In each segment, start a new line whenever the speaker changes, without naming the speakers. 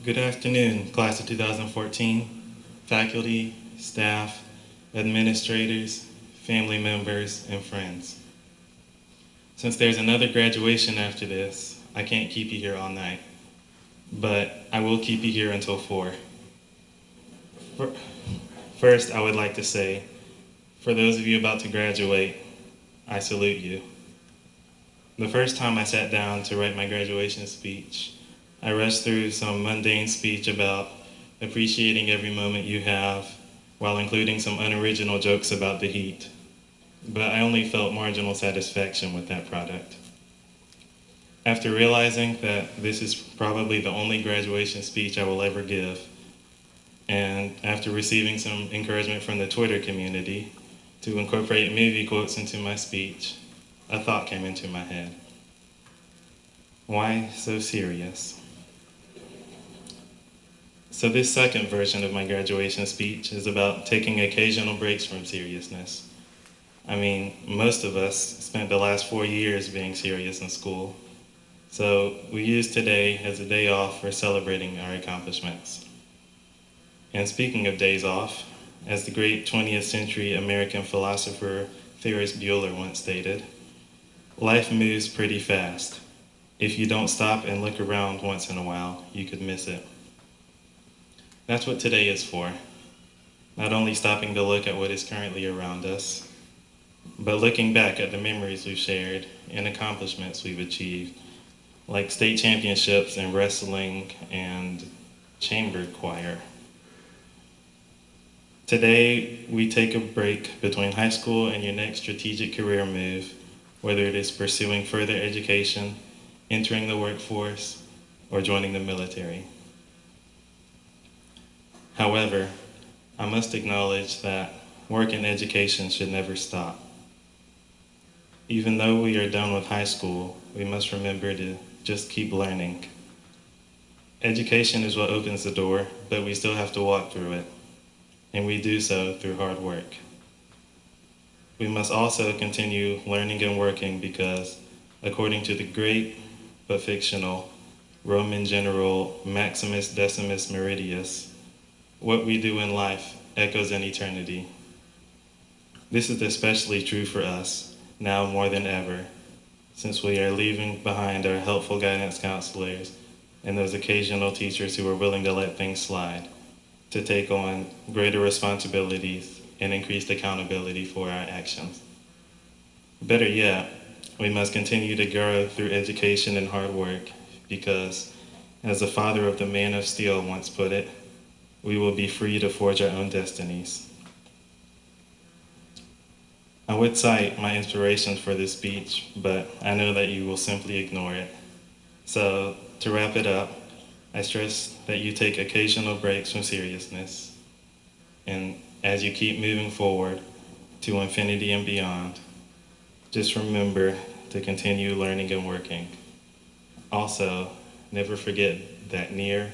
Good afternoon, class of 2014, faculty, staff, administrators, family members, and friends. Since there's another graduation after this, I can't keep you here all night, but I will keep you here until 4. First, I would like to say, for those of you about to graduate, I salute you. The first time I sat down to write my graduation speech, I rushed through some mundane speech about appreciating every moment you have, while including some unoriginal jokes about the heat. But I only felt marginal satisfaction with that product. After realizing that this is probably the only graduation speech I will ever give, and after receiving some encouragement from the Twitter community to incorporate movie quotes into my speech, a thought came into my head. Why so serious? So this second version of my graduation speech is about taking occasional breaks from seriousness. I mean, most of us spent the last 4 years being serious in school, so we use today as a day off for celebrating our accomplishments. And speaking of days off, as the great 20th century American philosopher Ferris Bueller once stated, life moves pretty fast. If you don't stop and look around once in a while, you could miss it. That's what today is for. Not only stopping to look at what is currently around us, but looking back at the memories we've shared and accomplishments we've achieved, like state championships in wrestling and chamber choir. Today, we take a break between high school and your next strategic career move, whether it is pursuing further education, entering the workforce, or joining the military. However, I must acknowledge that work and education should never stop. Even though we are done with high school, we must remember to just keep learning. Education is what opens the door, but we still have to walk through it, and we do so through hard work. We must also continue learning and working because, according to the great but fictional Roman general Maximus Decimus Meridius, what we do in life echoes in eternity. This is especially true for us, now more than ever, since we are leaving behind our helpful guidance counselors and those occasional teachers who are willing to let things slide, to take on greater responsibilities and increased accountability for our actions. Better yet, we must continue to grow through education and hard work because, as the father of the Man of Steel once put it, we will be free to forge our own destinies. I would cite my inspirations for this speech, but I know that you will simply ignore it. So, to wrap it up, I stress that you take occasional breaks from seriousness, and as you keep moving forward to infinity and beyond, just remember to continue learning and working. Also, never forget that near,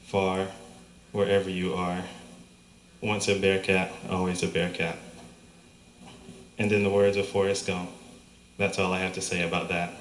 far, wherever you are, once a Bearcat, always a Bearcat. And in the words of Forrest Gump, that's all I have to say about that.